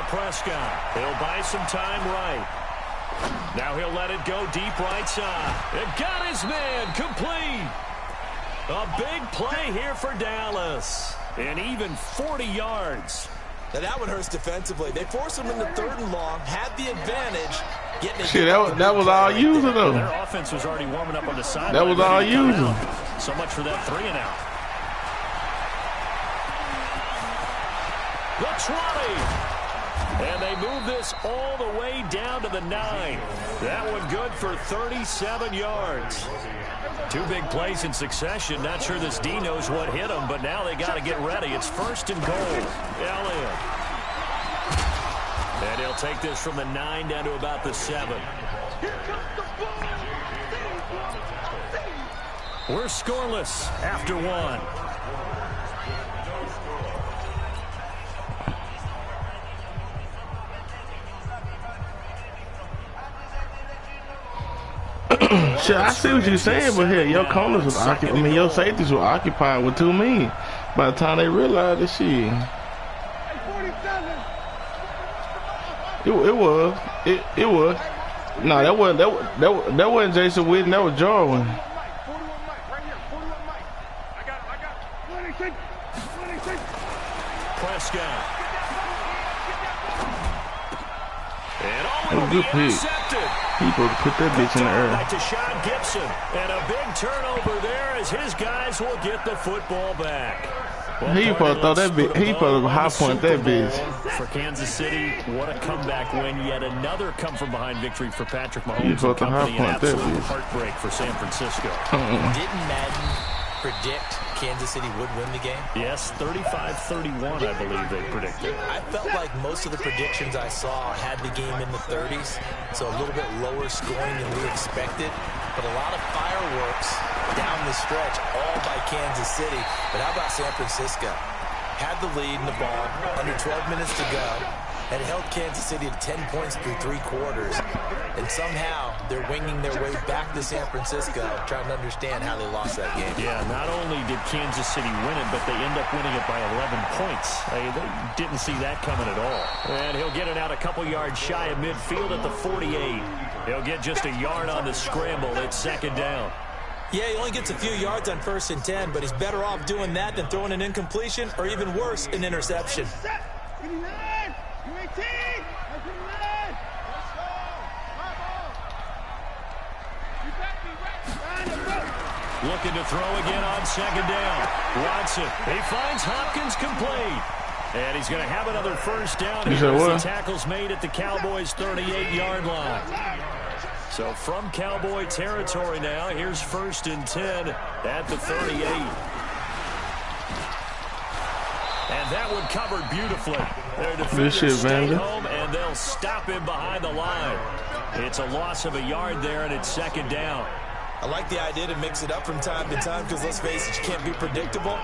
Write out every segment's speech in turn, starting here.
Prescott. He'll buy some time right. Now he'll let it go deep right side. It got his man complete. A big play here for Dallas. And even 40 yards. Now that one hurts defensively. They forced him into 3rd and long, had the advantage. Shit, that was all user though. Their offense was already warming up on the sideline. That was all user. So much for that 3 and out. The 20. And they move this all the way down to the 9. That one good for 37 yards. 2 big plays in succession. Not sure this D knows what hit him, but now they got to get ready. It's 1st and goal. Elliott. And he'll take this from the 9 down to about the 7. We're scoreless after 1. Shit, I see what you're saying, but here, your corners was occupied. I mean, your safeties were occupied with 2 men. By the time they realized this shit, it was. No, that wasn't Jason Witten. That was Jarwin. Prescott. That was a good pick. He supposed to put that bitch in the air. Back to Sean Gibson. And a big turnover there as his guys will get the football back. Well, he supposed to throw that bitch. He supposed to high point that bitch. For Kansas City, what a comeback win. Yet another come-from-behind victory for Patrick Mahomes. He supposed to high point that bitch. Heartbreak for San Francisco. Didn't Madden predict Kansas City would win the game? Yes, 35-31, I believe they predicted. I felt like most of the predictions I saw had the game in the 30s, so a little bit lower scoring than we expected, but a lot of fireworks down the stretch, all by Kansas City. But how about San Francisco? Had the lead in the ball, under 12 minutes to go, and held Kansas City to 10 points through 3 quarters. And somehow they're winging their way back to San Francisco, trying to understand how they lost that game. Yeah, not only did Kansas City win it, but they end up winning it by 11 points. They didn't see that coming at all. And he'll get it out a couple yards shy of midfield at the 48. He'll get just a yard on the scramble. It's 2nd down. Yeah, he only gets a few yards on 1st and 10, but he's better off doing that than throwing an incompletion or even worse, an interception. Looking to throw again on 2nd down. Watson, he finds Hopkins complete. And he's going to have another 1st down. Here's the tackles made at the Cowboys' 38-yard line. So from Cowboy territory now, here's 1st and 10 at the 38. And that one covered beautifully. Their defenders stay home, and they'll stop him behind the line. It's a loss of a yard there, and it's 2nd down. I like the idea to mix it up from time to time because, let's face it, you can't be predictable.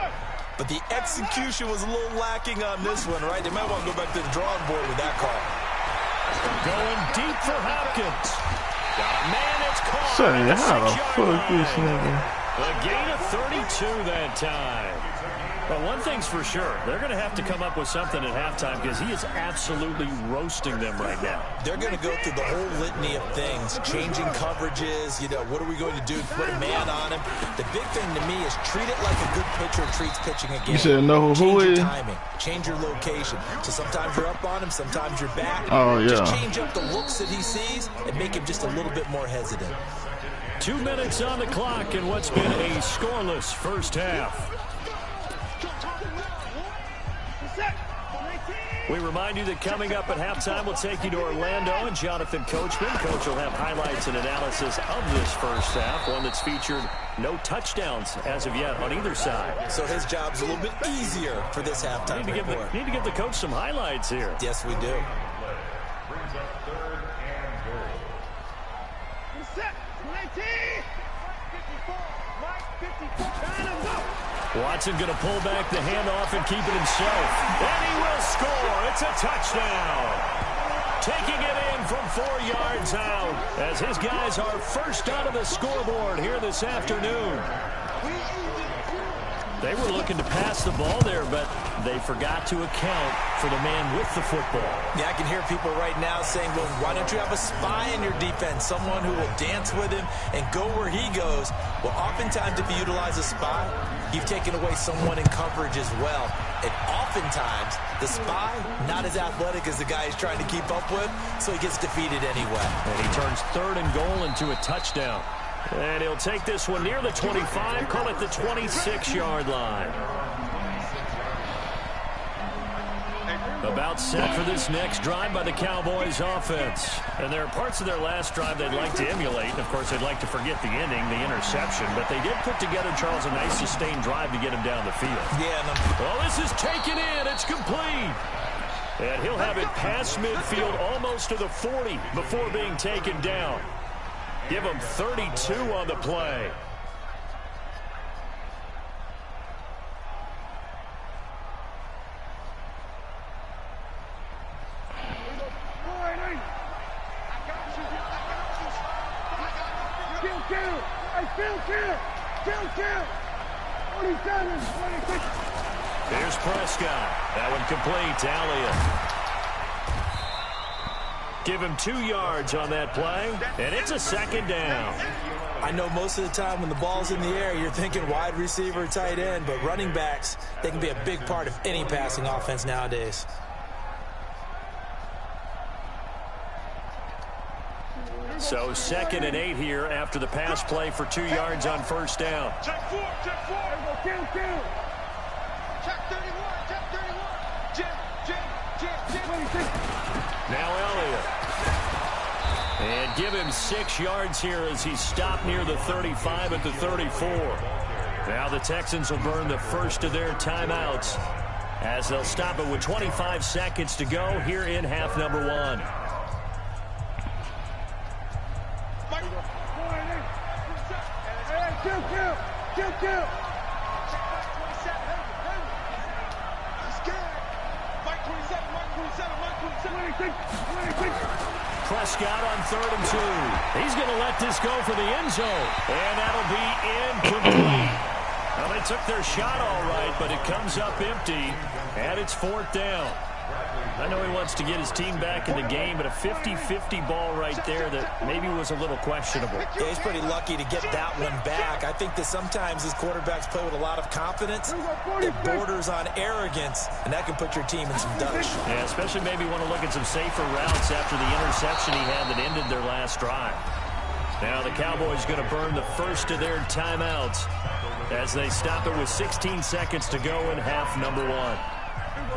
But the execution was a little lacking on this one, right? They might want to go back to the drawing board with that call. Going deep for Hopkins. Got a man, it's caught. Say, how the fuck this nigga? A gain of 32 that time. But one thing's for sure, they're going to have to come up with something at halftime because he is absolutely roasting them right now. They're going to go through the whole litany of things, changing coverages, you know, what are we going to do to put a man on him? The big thing to me is treat it like a good pitcher treats pitching a game. You should know who change is. your timing, change your location. So sometimes you're up on him, sometimes you're back. Oh, yeah. Just change up the looks that he sees and make him just a little bit more hesitant. 2 minutes on the clock in what's been a scoreless first half. We remind you that coming up at halftime, we'll take you to Orlando and Jonathan Coachman. Coach will have highlights and analysis of this first half, one that's featured no touchdowns as of yet on either side. So his job's a little bit easier for this halftime report. Need to give the coach some highlights here. Yes, we do. Watson going to pull back the handoff and keep it himself. And he will score. It's a touchdown. Taking it in from 4 yards out as his guys are first out of the scoreboard here this afternoon. They were looking to pass the ball there, but they forgot to account for the man with the football. Yeah, I can hear people right now saying, well, why don't you have a spy in your defense, someone who will dance with him and go where he goes? Well, oftentimes if you utilize a spy, you've taken away someone in coverage as well. And oftentimes, the spy, not as athletic as the guy he's trying to keep up with, so he gets defeated anyway. And he turns 3rd and goal into a touchdown. And he'll take this one near the 25, call it the 26-yard line. About set for this next drive by the Cowboys offense. And there are parts of their last drive they'd like to emulate. And, of course, they'd like to forget the ending, the interception. But they did put together, Charles, a nice sustained drive to get him down the field. Yeah. Well, this is taken in. It's complete. And he'll have it past midfield almost to the 40 before being taken down. Give him 32 on the play. Here's Prescott. That one complete to Elliott. Give him 2 yards on that play, and it's a 2nd down. I know most of the time when the ball's in the air, you're thinking wide receiver, tight end, but running backs, they can be a big part of any passing offense nowadays. So 2nd and 8 here after the pass play for 2 yards on 1st down. Check 4, check 4. Check 31, check 31. Now Elliott. And give him 6 yards here as he's stopped near the 35 at the 34. Now the Texans will burn the first of their timeouts as they'll stop it with 25 seconds to go here in half number 1. Kill. Prescott on 3rd and 2. He's going to let this go for the end zone. And that'll be incomplete. Well, they took their shot all right, but it comes up empty. And it's 4th down. I know he wants to get his team back in the game, but a 50-50 ball right there that maybe was a little questionable. Yeah, he's pretty lucky to get that one back. I think that sometimes his quarterbacks play with a lot of confidence. It borders on arrogance, and that can put your team in some dutch. Yeah, especially maybe want to look at some safer routes after the interception he had that ended their last drive. Now the Cowboys going to burn the first of their timeouts as they stop it with 16 seconds to go in half number 1.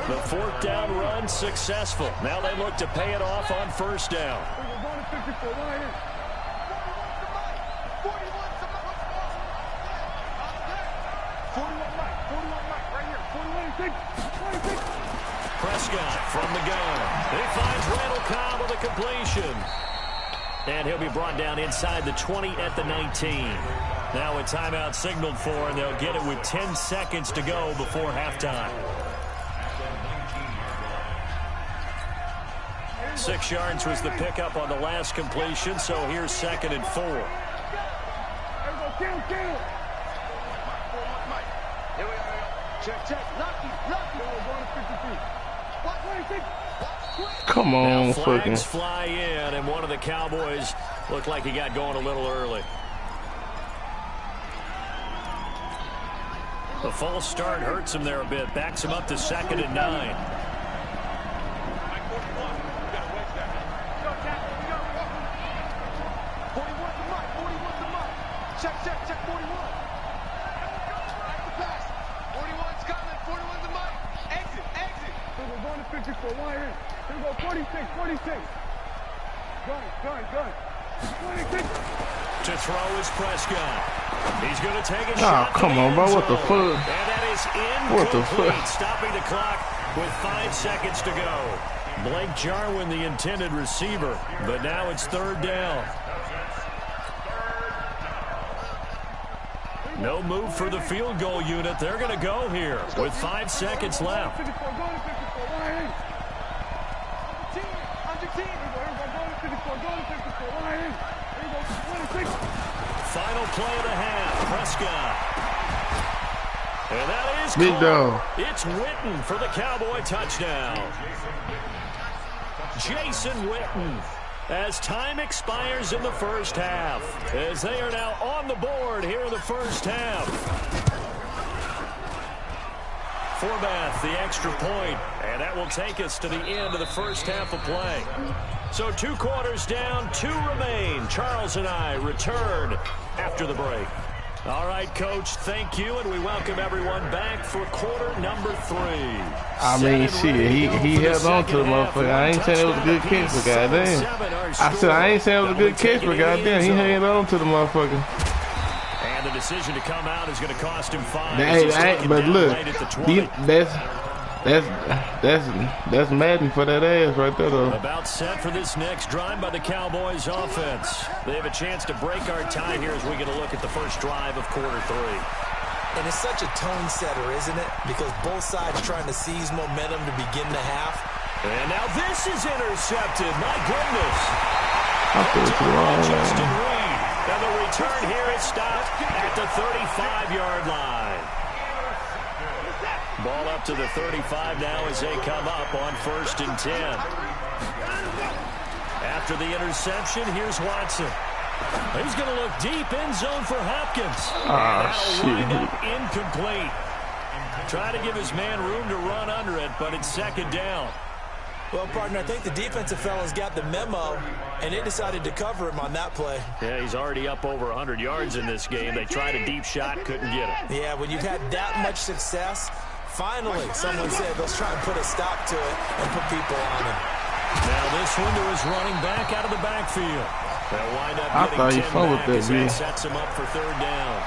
The 4th down run successful. Now they look to pay it off on 1st down. Prescott from the gun. He finds Randall Cobb with a completion. And he'll be brought down inside the 20 at the 19. Now a timeout signaled for, and they'll get it with 10 seconds to go before halftime. 6 yards was the pickup on the last completion, so here's 2nd and 4. Come on, now flags fly in, and one of the Cowboys looked like he got going a little early. The false start hurts him there a bit, backs him up to 2nd and 9. Check 41. Back the pass. 41's coming. 41's the mic. Exit. Here we go, going to 54. Wire in. Here we go, 46. Gun. 46. To throw is Prescott. He's going to take a Oh, shot. come on, bro. What the fuck? And that is incomplete. What the fuck? Stopping the clock with 5 seconds to go. Blake Jarwin, the intended receiver, but now it's 3rd down. No move for the field goal unit. They're going to go here with 5 seconds left. Final play of the half. Prescott. And that is big dog. It's Witten for the Cowboy touchdown. Jason Witten, as time expires in the first half, as they are now on the board here in the first half. Forbath, the extra point, and that will take us to the end of the first half of play. So 2 quarters down, 2 remain. Charles and I return after the break. All right, Coach, thank you, and we welcome everyone back for quarter number 3. I mean, shit, he held on to the motherfucker. I ain't saying it was a good catch, but goddamn. I said I ain't saying it was a good catch, but goddamn, he held on to the motherfucker. And the decision to come out is going to cost him 5. But look, that's Madden for that ass right there, though. About set for this next drive by the Cowboys offense. They have a chance to break our tie here as we get a look at the first drive of quarter 3. And it's such a tone setter, isn't it? Because both sides trying to seize momentum to begin the half. And now this is intercepted. My goodness. I threw it to the wrong Justin line. Reed. And the return here is stopped at the 35-yard line. Ball up to the 35 now as they come up on 1st and 10. After the interception, here's Watson. He's going to look deep end zone for Hopkins. That'll wind up incomplete. Try to give his man room to run under it, but it's 2nd down. Well, partner, I think the defensive fellas got the memo, and they decided to cover him on that play. Yeah, he's already up over 100 yards in this game. They tried a deep shot, couldn't get it. Yeah, when you've had that much success, finally someone said, let's try and put a stop to it and put people on him. Now this one to his running back out of the backfield. They'll wind up I thought he getting 10 fumbled back that, as that sets him up for 3rd down.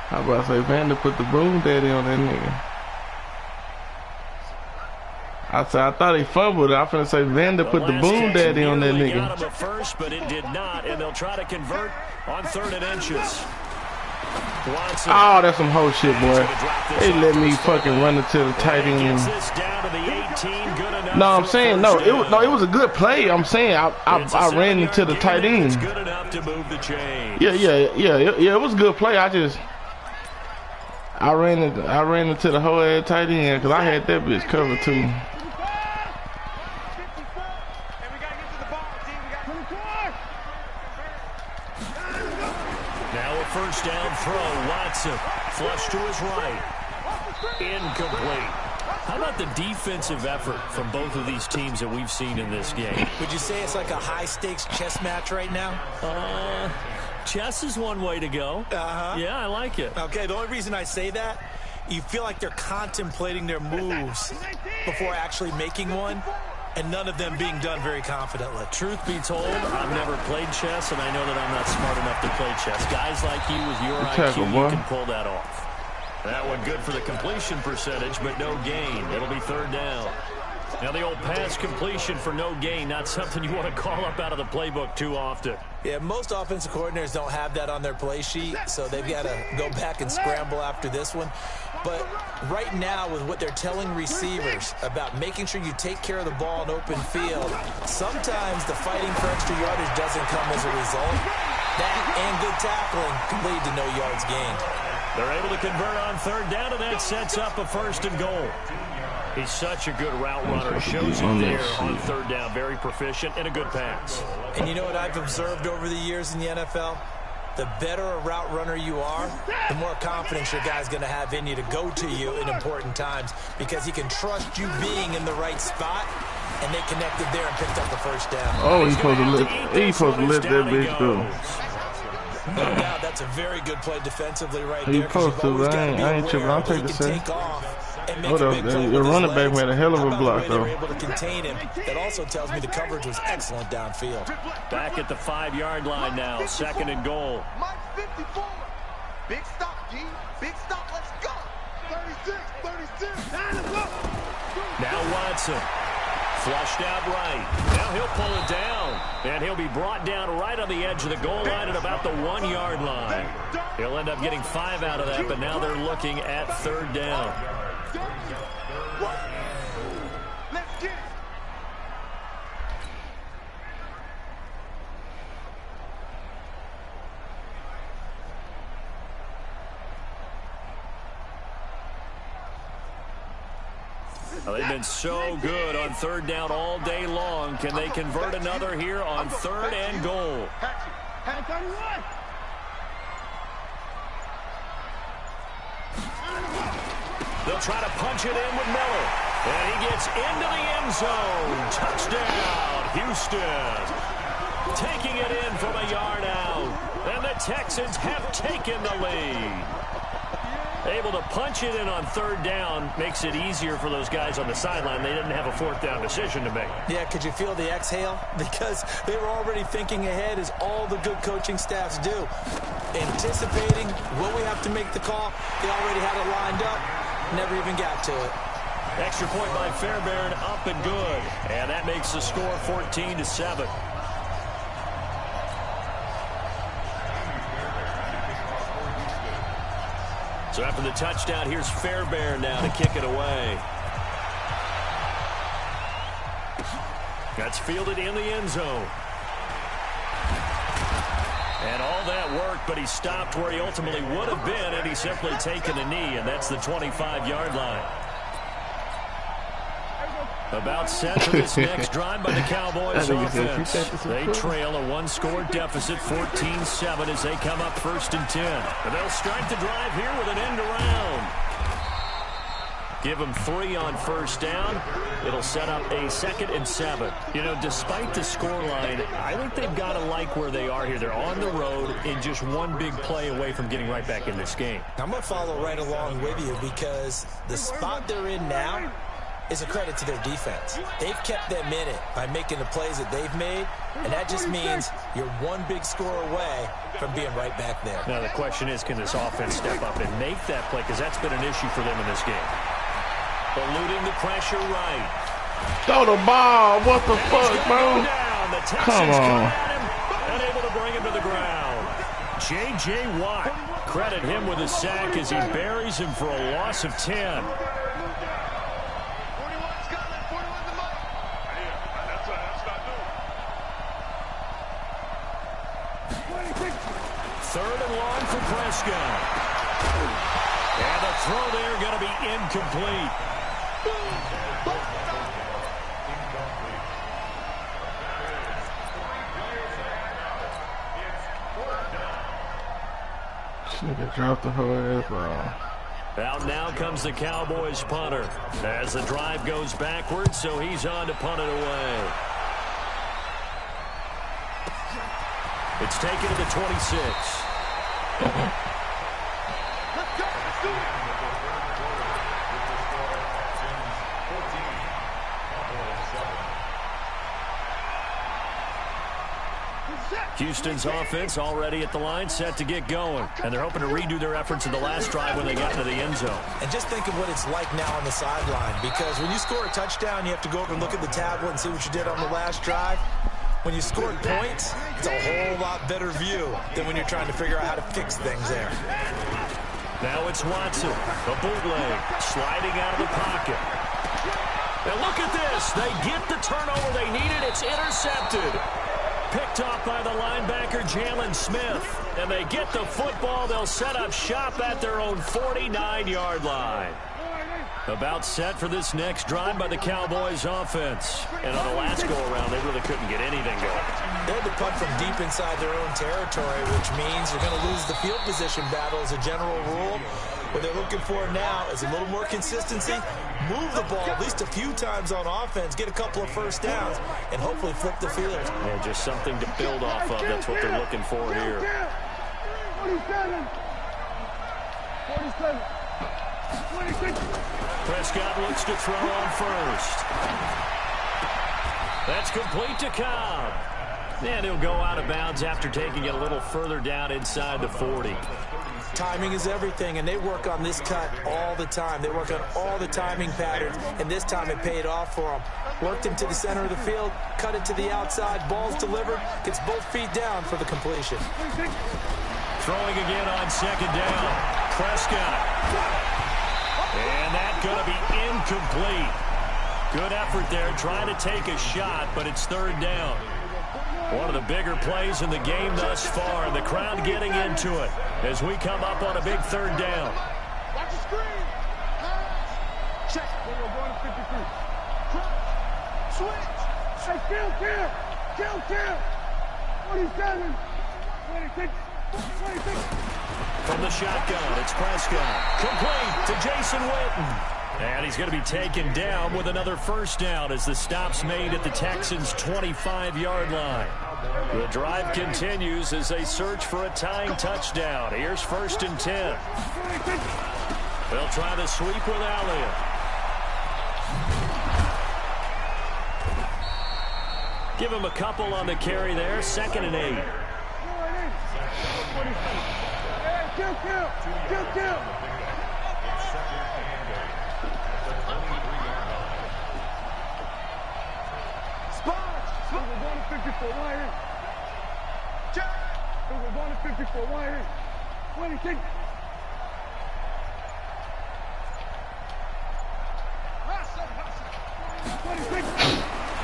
How about I say, Vander put the broom daddy on that nigga. I thought he fumbled it. I finna say Vander put the boom daddy on that nigga. Got him at first, but it did not, and they'll try to convert on 3rd and inches. Watson. Oh, that's some whole shit, boy. They let me fucking run into the tight end. No, I'm saying no. It was a good play. I'm saying I ran into the tight end. Good enough to move the chain. Yeah. It was a good play. I ran into the whole ass tight end because I had that bitch covered too. First down throw, Watson, flush to his right, incomplete. How about the defensive effort from both of these teams that we've seen in this game? Would you say it's like a high-stakes chess match right now? Chess is one way to go. Yeah, I like it. Okay, the only reason I say that, you feel like they're contemplating their moves before actually making one, and none of them being done very confidently. Truth be told, I've never played chess, and I know that I'm not smart enough to play chess. Guys like you with your IQ, you can pull that off. That one good for the completion percentage, but no gain. It'll be 3rd down. Now the old pass completion for no gain, not something you want to call up out of the playbook too often. Yeah, most offensive coordinators don't have that on their play sheet, so they've got to go back and scramble after this one. But right now, with what they're telling receivers about making sure you take care of the ball in open field, sometimes the fighting for extra yardage doesn't come as a result. That and good tackling can lead to no yards gained. They're able to convert on 3rd down, and that sets up a 1st and goal. He's such a good route runner. Shows it there on 3rd down. Very proficient and a good pass. And you know what I've observed over the years in the NFL? The better a route runner you are, the more confidence your guy's going to have in you to go to you in important times because he can trust you being in the right spot, and they connected there and picked up the 1st down. Oh, he's supposed to let that bitch go. No doubt, that's a very good play defensively right there. He's supposed to, I ain't tripping. I'll take the set. Hold up, your running back made a hell of a block, though. Able to contain him. That also tells me the coverage was excellent downfield. Back at the 5-yard line now, 2nd and goal. Mike 54. Big stop, G. Big stop. Let's go. 36. Now Watson. Flushed out right. Now he'll pull it down. And he'll be brought down right on the edge of the goal line at about the 1-yard line. He'll end up getting 5 out of that, but now they're looking at 3rd down. Let's get it. Well, they've been so good on third down all day long. Can they convert another here on third and goal? They'll try to punch it in with Miller. And he gets into the end zone. Touchdown, Houston. Taking it in from a yard out. And the Texans have taken the lead. Able to punch it in on third down makes it easier for those guys on the sideline. They didn't have a fourth down decision to make. Yeah, could you feel the exhale? Because they were already thinking ahead, as all the good coaching staffs do. Anticipating, will we have to make the call? They already had it lined up. Never even got to it. Extra point by Fairbairn, up and good. And that makes the score 14-7. So after the touchdown, here's Fairbairn now to kick it away. That's fielded in the end zone. And all that worked, but he stopped where he ultimately would have been had he simply taken a knee, and that's the 25-yard line. About set for this next drive by the Cowboys offense. They trail a one-score deficit, 14-7, as they come up 1st and 10. And they'll start the drive here with an end around. Give them 3 on first down. It'll set up a 2nd and 7. You know, despite the scoreline, I think they've got to like where they are here. They're on the road and just one big play away from getting right back in this game. I'm going to follow right along with you, because the spot they're in now is a credit to their defense. They've kept them in it by making the plays that they've made, and that just means you're one big score away from being right back there. Now the question is, can this offense step up and make that play? Because that's been an issue for them in this game. Eluding the pressure right. Throw the ball. What the fuck, bro? Come on. Unable to bring him to the ground. J.J. Watt, credit him with a sack as he buries him for a loss of 10. Third and long for Prescott. And the throw there going to be incomplete. Nigga dropped the whole ass ball. Out now comes the Cowboys punter as the drive goes backwards, so he's on to punt it away. It's taken to the 26. Houston's offense already at the line, set to get going. And they're hoping to redo their efforts in the last drive when they got into the end zone. And just think of what it's like now on the sideline, because when you score a touchdown, you have to go over and look at the tablet and see what you did on the last drive. When you scored points, it's a whole lot better view than when you're trying to figure out how to fix things there. Now it's Watson, the bootleg, sliding out of the pocket. And look at this. They get the turnover they needed. It's intercepted. Picked off by the linebacker, Jalen Smith. And they get the football. They'll set up shop at their own 49-yard line. About set for this next drive by the Cowboys offense. And on the last go-around, they really couldn't get anything going. They had to punt from deep inside their own territory, which means you're going to lose the field position battle as a general rule. What they're looking for now is a little more consistency, move the ball at least a few times on offense, get a couple of first downs, and hopefully flip the field. Yeah, just something to build off of. That's what they're looking for here. 47. 47. 26. Prescott looks to throw on first. That's complete to Cobb. And he'll go out of bounds after taking it a little further down inside the 40. Timing is everything, and they work on this cut all the time. They work on all the timing patterns, and this time it paid off for them. Worked him to the center of the field, cut it to the outside, ball's delivered, gets both feet down for the completion. Throwing again on second down. Prescott. And that's going to be incomplete. Good effort there, trying to take a shot, but it's third down. One of the bigger plays in the game thus far, and the crowd getting into it as we come up on a big third down. Watch the screen. Check. We're going to 53. Crunch. Switch. Hey, kill. 47. 26. 26. From the shotgun, it's Prescott. Complete to Jason Witten. And he's going to be taken down with another first down as the stop's made at the Texans' 25-yard line. The drive continues as they search for a tying touchdown. Here's 1st and 10. They'll try the sweep with Elliott. Give him a couple on the carry there. 2nd and 8. Kill. We're going to 54. Wide in. Check. We're going to 54. Wide in. 26.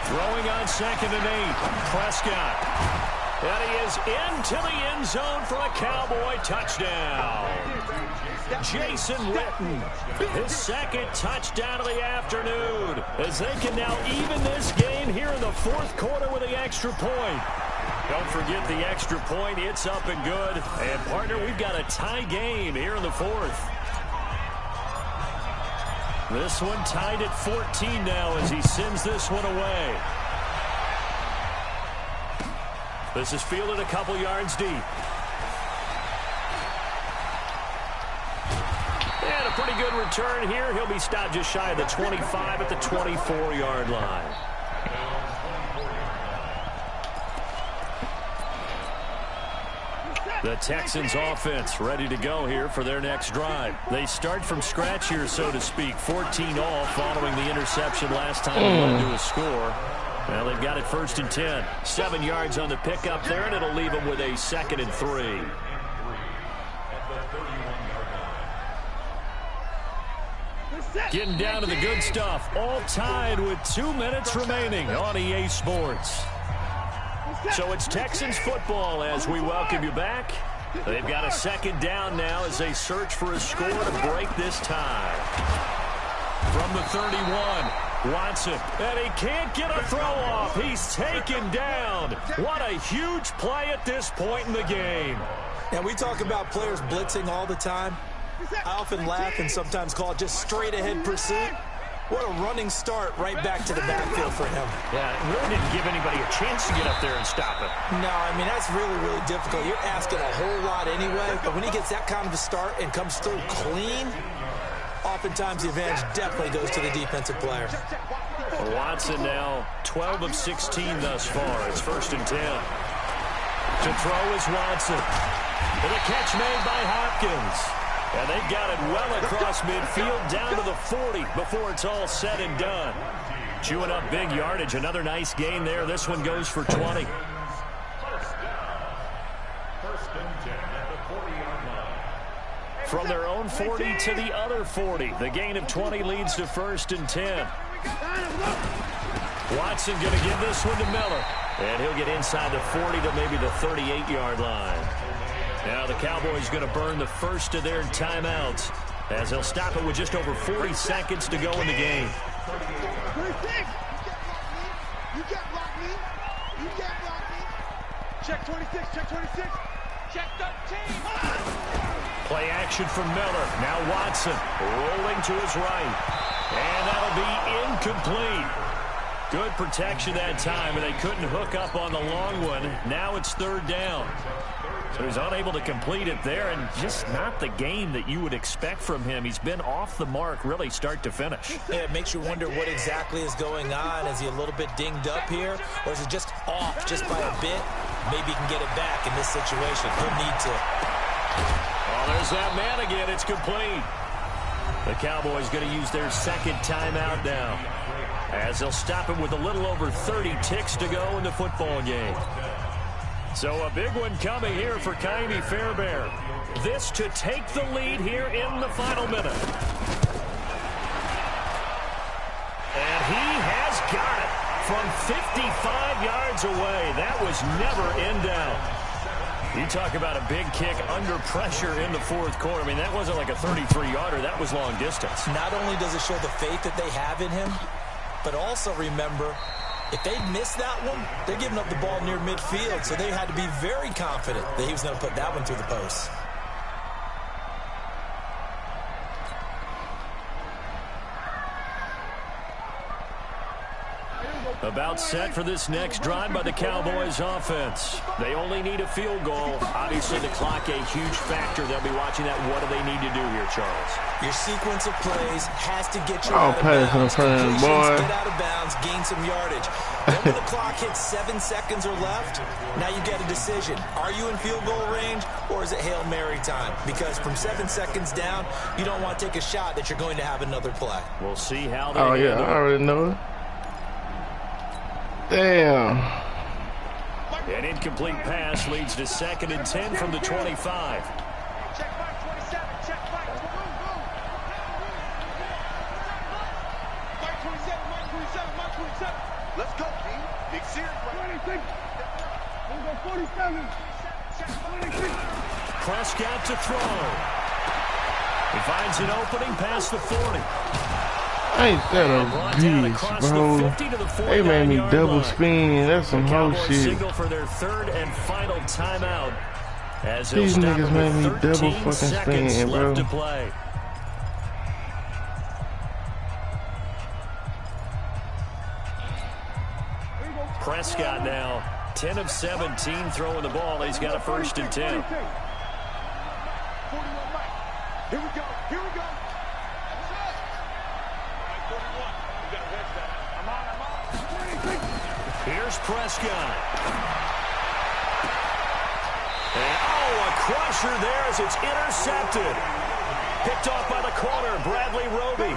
Throwing on 2nd and 8. Prescott. And he is into the end zone for a Cowboy touchdown. Jason Witten, his 2nd touchdown of the afternoon, as they can now even this game here in the 4th quarter with the extra point. Don't forget the extra point. It's up and good. And, partner, we've got a tie game here in the 4th. This one tied at 14 now as he sends this one away. This is fielded a couple yards deep. And a pretty good return here. He'll be stopped just shy of the 25 at the 24-yard line. The Texans offense ready to go here for their next drive. They start from scratch here, so to speak. 14 all following the interception last time they went to a score. Well, they've got it 1st and 10. 7 yards on the pickup there, and it'll leave them with a 2nd and 3. Getting down to the good stuff. All tied with 2 minutes remaining on EA Sports. So it's Texans football as we welcome you back. They've got a 2nd down now as they search for a score to break this tie. From the 31. Watson, and he can't get a throw off. He's taken down. What a huge play at this point in the game. And we talk about players blitzing all the time. I often laugh and sometimes call it just straight ahead pursuit. What a running start right back to the backfield for him. Yeah, it really didn't give anybody a chance to get up there and stop it. No, I mean, that's really, really difficult. You're asking a whole lot anyway, but when he gets that kind of a start and comes through clean, oftentimes the advantage definitely goes to the defensive player. Watson now 12 of 16 thus far. It's 1st and 10. To throw is Watson. And a catch made by Hopkins. And they got it well across midfield down to the 40 before it's all said and done. Chewing up big yardage. Another nice gain there. This one goes for 20. From their own 40 to the other 40. The gain of 20 leads to 1st and 10. Watson going to give this one to Miller. And he'll get inside the 40 to maybe the 38-yard line. Now the Cowboys going to burn the first of their timeouts as they'll stop it with just over 40 seconds to go in the game. Check 26, check 26. Check 13. Play action from Miller. Now Watson rolling to his right. And that'll be incomplete. Good protection that time, and they couldn't hook up on the long one. Now it's 3rd down. So he's unable to complete it there, and just not the game that you would expect from him. He's been off the mark really start to finish. Yeah, it makes you wonder what exactly is going on. Is he a little bit dinged up here, or is it just off just by a bit? Maybe he can get it back in this situation. He'll need to. Oh, there's that man again. It's complete. The Cowboys going to use their 2nd timeout now, as they'll stop it with a little over 30 ticks to go in the football game. So a big one coming here for Ka'imi Fairbairn. This to take the lead here in the final minute. And he has got it from 55 yards away. That was never in doubt. You talk about a big kick under pressure in the fourth quarter. I mean, that wasn't like a 33-yarder. That was long distance. Not only does it show the faith that they have in him, but also remember, if they miss that one, they're giving up the ball near midfield, so they had to be very confident that he was going to put that one through the post. About set for this next drive by the Cowboys offense. They only need a field goal. Obviously, the clock a huge factor. They'll be watching that. What do they need to do here, Charles? Your sequence of plays has to get you out of bounds. Get out of bounds, gain some yardage. Then when the clock hits 7 seconds or left, now you get a decision. Are you in field goal range, or is it Hail Mary time? Because from 7 seconds down, you don't want to take a shot that you're going to have another play. We'll see how they handle it. I already know it. Damn. An incomplete pass leads to 2nd and 10 from the 25. Check back 27. Check back 27. Mark 27. Mark 27. Mark 27. Let's go, King. Big series right 26. We'll go 47. Check 26. Prescott to throw. He finds an opening past the 40. Ain't that a beast, bro? They made me double spin. That's some whole shit. Signal for their 3rd and final timeout. As these niggas made me double fucking spin, bro. To play. Prescott now 10 of 17 throwing the ball. He's got a 1st and 10. 41 Mike. Here we go. Here we go. Here's Prescott. And, a crusher there as it's intercepted. Picked off by the corner, Bradley Roby.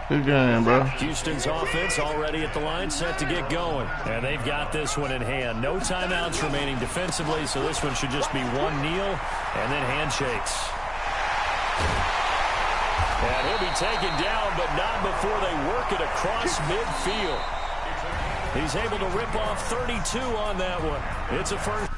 Good game, bro. Houston's offense already at the line, set to get going. And they've got this one in hand. No timeouts remaining defensively, so this one should just be one kneel and then handshakes. And he'll be taken down, but not before they work it across midfield. He's able to rip off 32 on that one. It's a 1st.